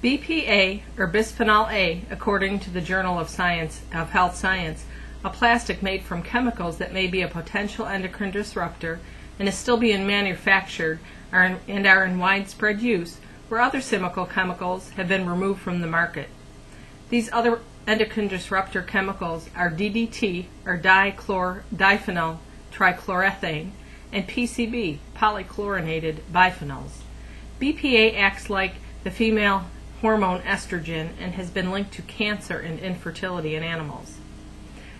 BPA, or Bisphenol A, according to the Journal of Health Science, a plastic made from chemicals that may be a potential endocrine disruptor and is still being manufactured and are in widespread use, where other similar chemicals have been removed from the market. These other endocrine disruptor chemicals are DDT, or diphenyl trichloroethane, and PCB, polychlorinated biphenyls. BPA acts like the female hormone estrogen and has been linked to cancer and infertility in animals.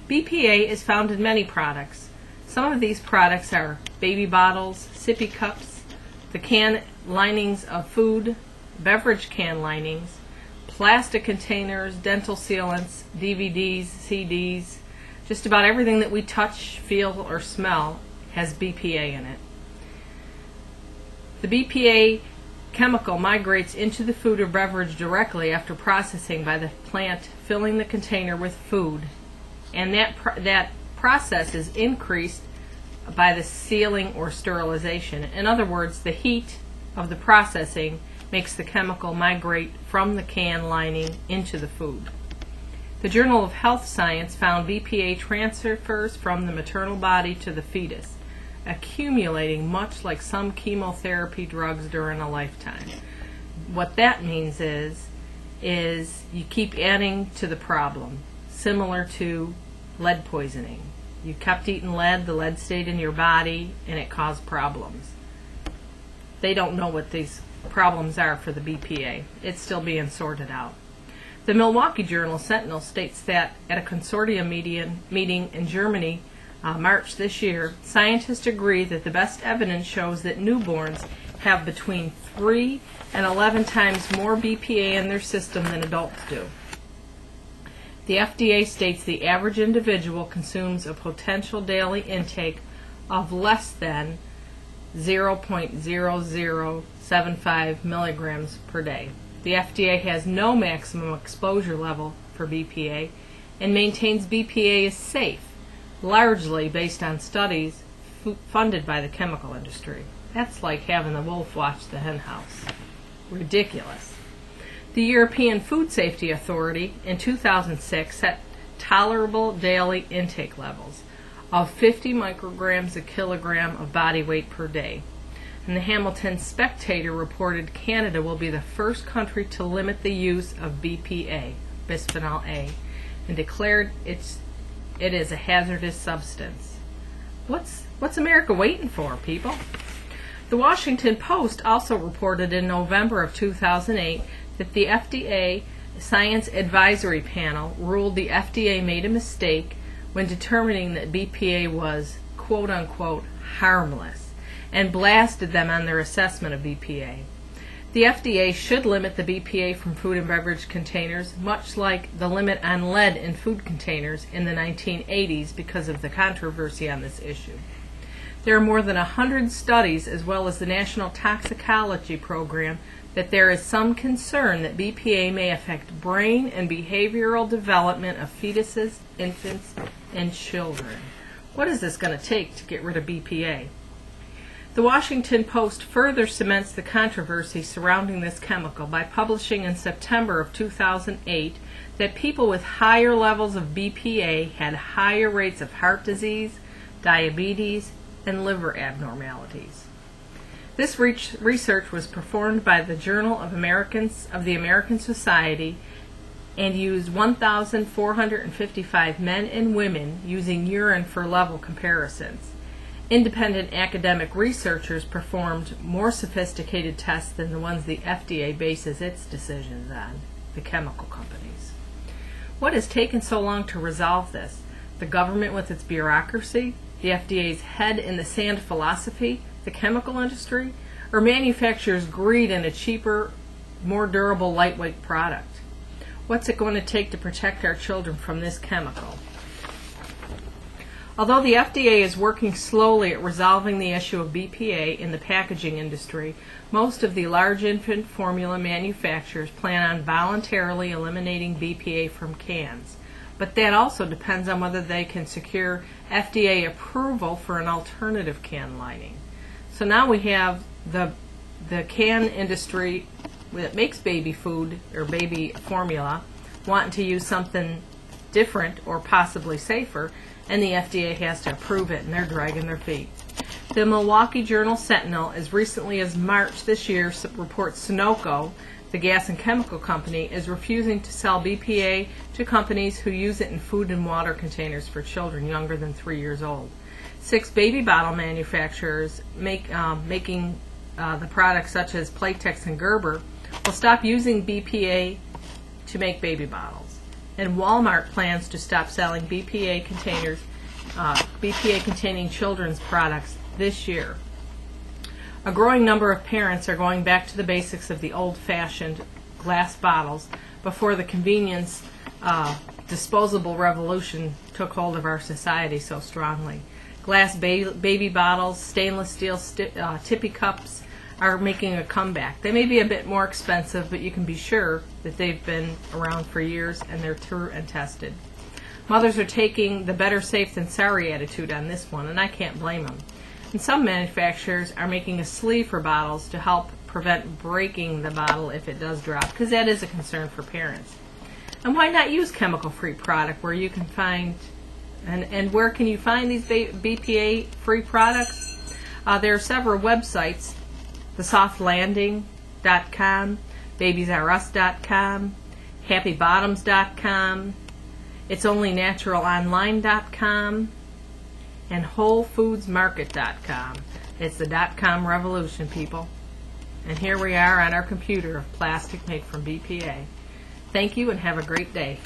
BPA is found in many products. Some of these products are baby bottles, sippy cups, the can linings of food, beverage can linings, plastic containers, dental sealants, DVDs, CDs. Just about everything that we touch, feel, or smell has BPA in it. The BPA chemical migrates into the food or beverage directly after processing by the plant filling the container with food, and that process is increased by the sealing or sterilization. In other words, the heat of the processing makes the chemical migrate from the can lining into the food. The Journal of Health Science found BPA transfers from the maternal body to the fetus, accumulating much like some chemotherapy drugs during a lifetime. What that means is you keep adding to the problem, similar to lead poisoning. You kept eating lead, the lead stayed in your body, and it caused problems. They don't know what these problems are for the BPA. It's still being sorted out. The Milwaukee Journal Sentinel states that at a consortium meeting in Germany, March this year, scientists agree that the best evidence shows that newborns have between 3 and 11 times more BPA in their system than adults do. The FDA states the average individual consumes a potential daily intake of less than 0.0075 milligrams per day. The FDA has no maximum exposure level for BPA and maintains BPA is safe, largely based on studies funded by the chemical industry. That's like having the wolf watch the hen house. Ridiculous. The European Food Safety Authority in 2006 set tolerable daily intake levels of 50 micrograms a kilogram of body weight per day. And the Hamilton Spectator reported Canada will be the first country to limit the use of BPA, Bisphenol A, and declared it is a hazardous substance. What's America waiting for, people? The Washington Post also reported in November of 2008 that the FDA Science Advisory Panel ruled the FDA made a mistake when determining that BPA was quote-unquote harmless and blasted them on their assessment of BPA. The FDA should limit the BPA from food and beverage containers, much like the limit on lead in food containers in the 1980s because of the controversy on this issue. There are more than 100 studies, as well as the National Toxicology Program, that there is some concern that BPA may affect brain and behavioral development of fetuses, infants, and children. What is this going to take to get rid of BPA? The Washington Post further cements the controversy surrounding this chemical by publishing in September of 2008 that people with higher levels of BPA had higher rates of heart disease, diabetes, and liver abnormalities. This research was performed by the Journal of the American Society and used 1,455 men and women using urine for level comparisons. Independent academic researchers performed more sophisticated tests than the ones the FDA bases its decisions on, the chemical companies. What has taken so long to resolve this? The government with its bureaucracy? The FDA's head in the sand philosophy? The chemical industry? Or manufacturers' greed in a cheaper, more durable, lightweight product? What's it going to take to protect our children from this chemical? Although the FDA is working slowly at resolving the issue of BPA in the packaging industry, most of the large infant formula manufacturers plan on voluntarily eliminating BPA from cans. But that also depends on whether they can secure FDA approval for an alternative can lining. So now we have the can industry that makes baby food or baby formula wanting to use something different or possibly safer, and the FDA has to approve it, and they're dragging their feet. The Milwaukee Journal Sentinel, as recently as March this year, reports Sunoco, the gas and chemical company, is refusing to sell BPA to companies who use it in food and water containers for children younger than 3 years old. 6 baby bottle manufacturers making the products such as Playtex and Gerber will stop using BPA to make baby bottles. And Walmart plans to stop selling BPA containing children's products this year. A growing number of parents are going back to the basics of the old-fashioned glass bottles before the convenience disposable revolution took hold of our society so strongly. Glass baby bottles, stainless steel tippy cups are making a comeback. They may be a bit more expensive, but you can be sure that they've been around for years and they're true and tested. Mothers are taking the better safe than sorry attitude on this one, and I can't blame them. And some manufacturers are making a sleeve for bottles to help prevent breaking the bottle if it does drop, because that is a concern for parents. And why not use chemical-free product where you can find, and where can you find these BPA-free products? There are several websites, thesoftlanding.com, babiesrus.com, happybottoms.com, itsonlynaturalonline.com, and WholeFoodsMarket.com. It's the .com revolution, people. And here we are on our computer of plastic made from BPA. Thank you and have a great day.